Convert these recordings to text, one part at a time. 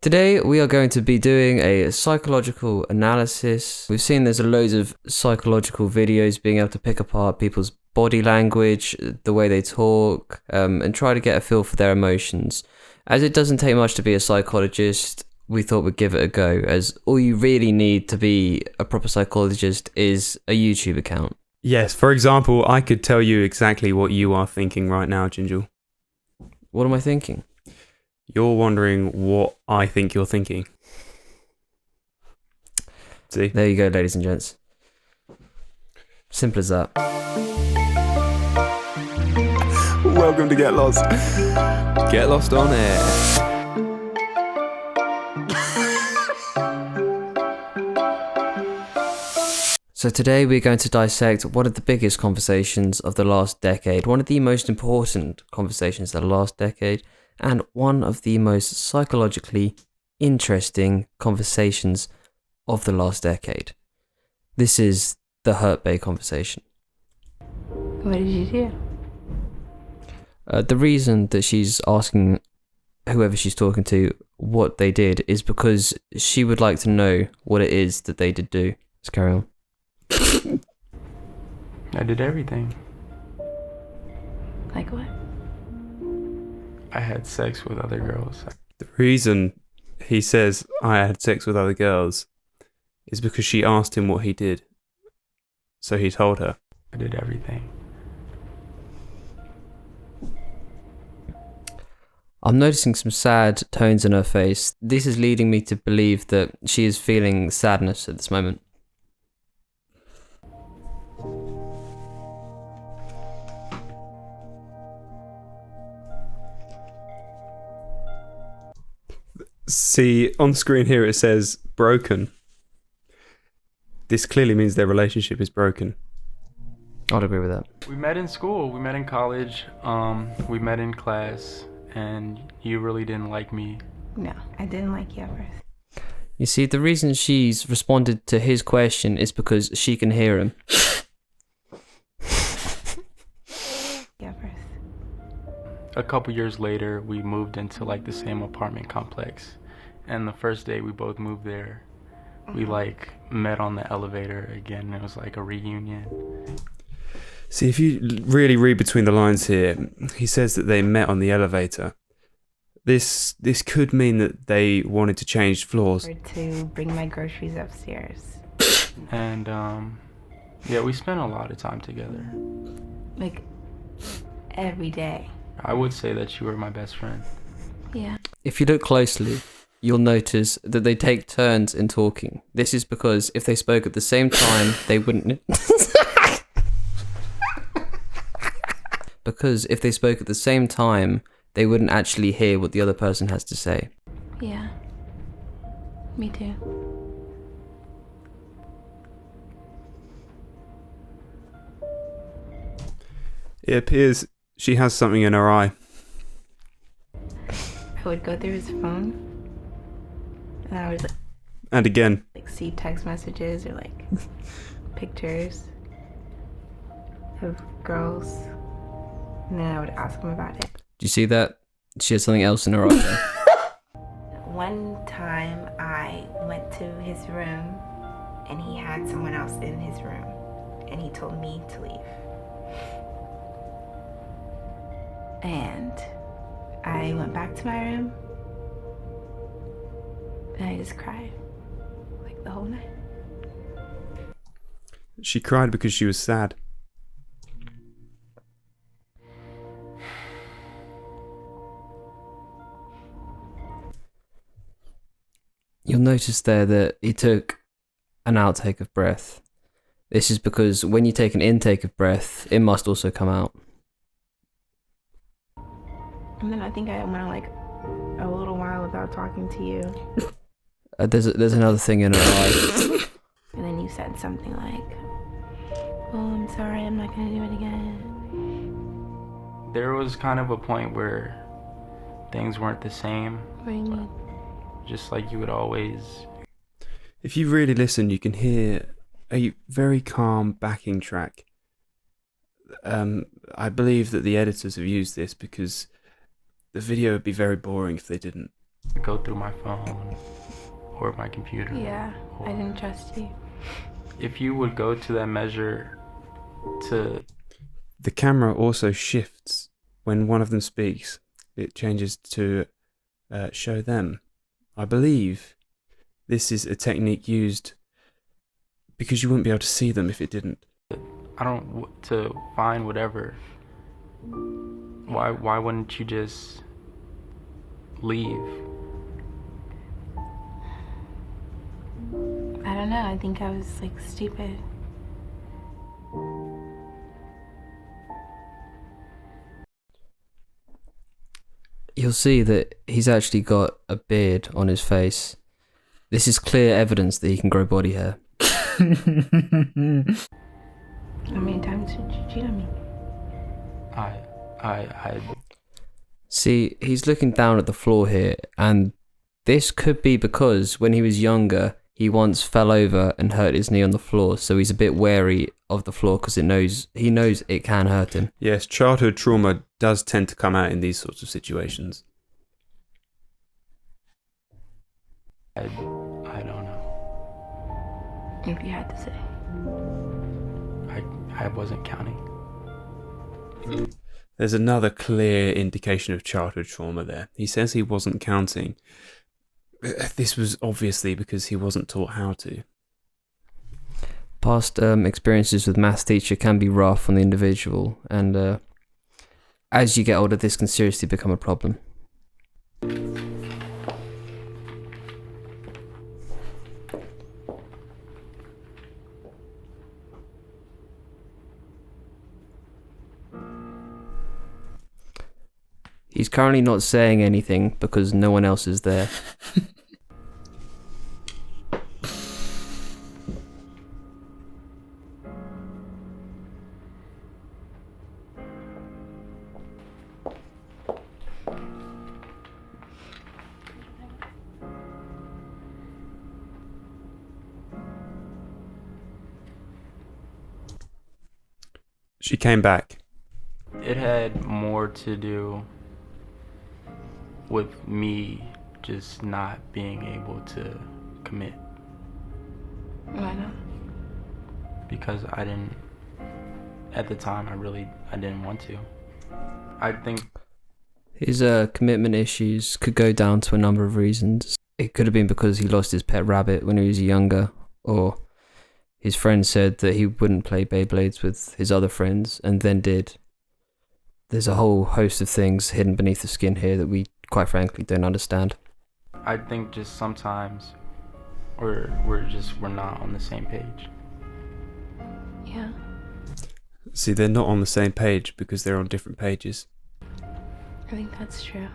Today we are going to be doing a psychological analysis. We've seen there's loads of psychological videos being able to pick apart people's body language, the way they talk, and try to get a feel for their emotions. As it doesn't take much to be a psychologist, we thought we'd give it a go, as all you really need to be a proper psychologist is a YouTube account. Yes, for example, I could tell you exactly what you are thinking right now, Gingell. What am I thinking? You're wondering what I think you're thinking. See? There you go, ladies and gents. Simple as that. Welcome to Get Lost. Get Lost on air. So today we're going to dissect one of the biggest conversations of the last decade, one of the most important conversations of the last decade, and one of the most psychologically interesting conversations of the last decade. This is the Hurt Bay conversation. What did you do? The reason that she's asking whoever she's talking to what they did is because she would like to know what it is that they did do. Let's carry on. I did everything. Like what? I had sex with other girls. The reason he says I had sex with other girls is because she asked him what he did. So he told her. I did everything. I'm noticing some sad tones in her face. This is leading me to believe that she is feeling sadness at this moment. See, on screen here it says broken. This clearly means their relationship is broken. I'd agree with that. We met in school. We met in college. We met in class. And you really didn't like me. No, I didn't like you at first. You see, the reason she's responded to his question is because she can hear him. Yeah, first. A couple years later, we moved into like the same apartment complex. And the first day we both moved there, we like met on the elevator again. It was like a reunion. See, if you really read between the lines here, he says that they met on the elevator. This could mean that they wanted to change floors. Or to bring my groceries upstairs. And yeah, we spent a lot of time together. Like, every day. I would say that you were my best friend. Yeah. If you look closely, you'll notice that they take turns in talking. This is because if they spoke at the same time, they wouldn't... Because if they spoke at the same time, they wouldn't actually hear what the other person has to say. Yeah. Me too. It appears she has something in her eye. I would go through his phone. And I would And again. like see text messages or like pictures of girls. And then I would ask him about it. Do you see that? She has something else in her eye. One time I went to his room and he had someone else in his room and he told me to leave. And I went back to my room and I just cried like the whole night. She cried because she was sad. You'll notice there that he took an outtake of breath. This is because when you take an intake of breath, it must also come out. And then I think I went like a little while without talking to you. There's another thing in her eye. And then you said something like, "Oh, I'm sorry, I'm not gonna do it again." There was kind of a point where things weren't the same. What do you mean? Just like you would always. If you really listen, you can hear a very calm backing track. I believe that the editors have used this because the video would be very boring if they didn't. go through my phone or my computer. Yeah, or I didn't trust you. If you would go to that measure to The camera also shifts when one of them speaks. It changes to show them. I believe this is a technique used because you wouldn't be able to see them if it didn't. to find whatever, why wouldn't you just leave? I don't know, I think I was like stupid. You'll see that he's actually got a beard on his face. This is clear evidence that he can grow body hair. How many times did you cheat on me? I See, he's looking down at the floor here, and this could be because when he was younger, he once fell over and hurt his knee on the floor, so he's a bit wary of the floor because he knows it can hurt him. Yes, childhood trauma does tend to come out in these sorts of situations. I don't know. If you had to say. I wasn't counting. There's another clear indication of childhood trauma there. He says he wasn't counting. This was obviously because he wasn't taught how to. Past experiences with maths teacher can be rough on the individual, and as you get older, this can seriously become a problem. He's currently not saying anything because no one else is there. She came back. It had more to do with me just not being able to commit Why not? because I didn't, at the time, I didn't want to. I think His commitment issues could go down to a number of reasons. It could have been because he lost his pet rabbit when he was younger, or his friend said that he wouldn't play Beyblades with his other friends and then did. There's a whole host of things hidden beneath the skin here that we, quite frankly, don't understand. I think just sometimes we're not on the same page. Yeah. See, they're not on the same page because they're on different pages. I think that's true.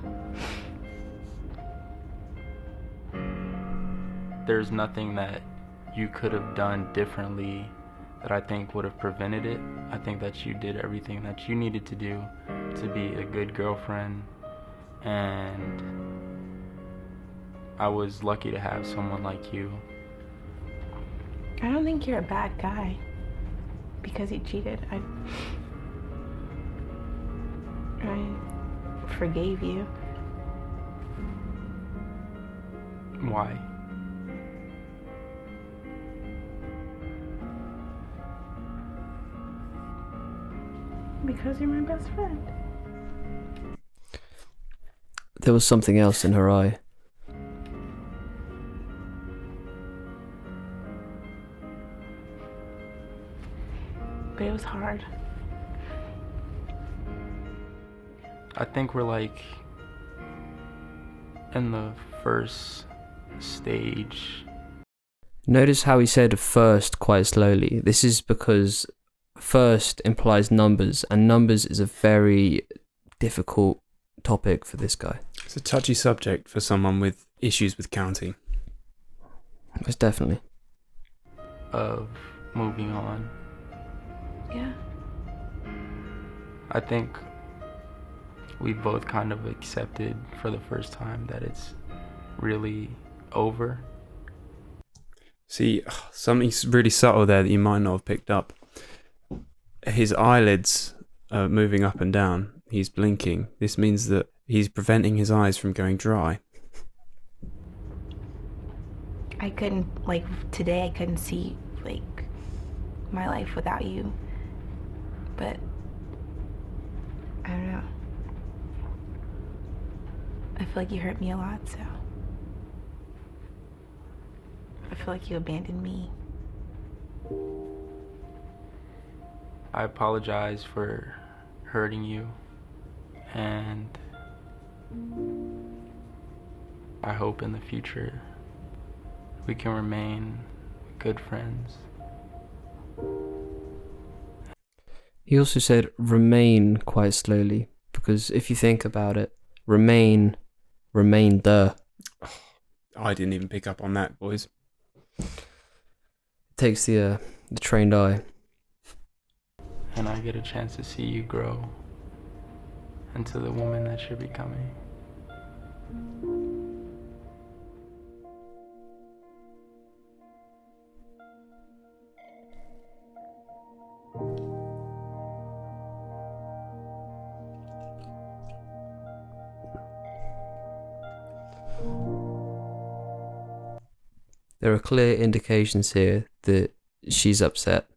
There's nothing that you could have done differently that I think would have prevented it. I think that you did everything that you needed to do to be a good girlfriend, and I was lucky to have someone like you. I don't think you're a bad guy because you cheated. I forgave you. Why? Because you're my best friend. There was something else in her eye. But it was hard. I think we're like in the first stage. Notice how he said first quite slowly. This is because first implies numbers, and numbers is a very difficult topic for this guy. It's a touchy subject for someone with issues with counting. Most definitely. Of moving on. Yeah. I think we both kind of accepted for the first time that it's really over. See, something really subtle there that you might not have picked up. His eyelids are moving up and down. He's blinking. This means that he's preventing his eyes from going dry. I couldn't, like, today I couldn't see, like, my life without you. But I don't know. I feel like you hurt me a lot, so I feel like you abandoned me. I apologize for hurting you, and I hope in the future we can remain good friends. He also said remain quite slowly, because if you think about it, remain, remainder. I didn't even pick up on that, boys. It takes the trained eye. And I get a chance to see you grow into the woman that you're becoming. There are clear indications here that she's upset.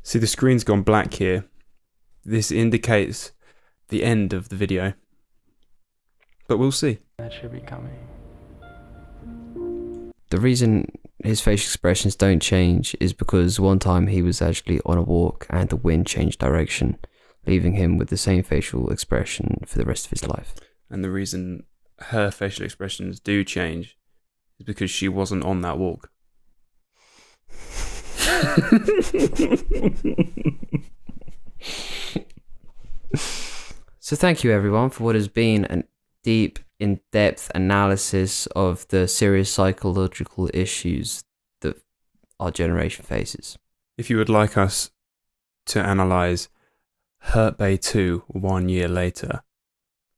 See, the screen's gone black here. This indicates the end of the video. But we'll see. That you're becoming. The reason his facial expressions don't change is because one time he was actually on a walk and the wind changed direction, leaving him with the same facial expression for the rest of his life. And the reason her facial expressions do change is because she wasn't on that walk. So thank you everyone for what has been a deep, in-depth analysis of the serious psychological issues that our generation faces. If you would like us to analyse Hurt Bay 2 1 year later,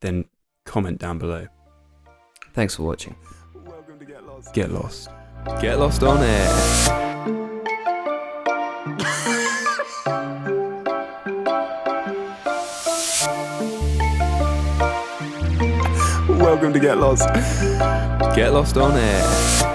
then comment down below. Thanks for watching. Welcome to Get Lost. Get Lost. Get Lost on air. Welcome to Get Lost. Get Lost on air.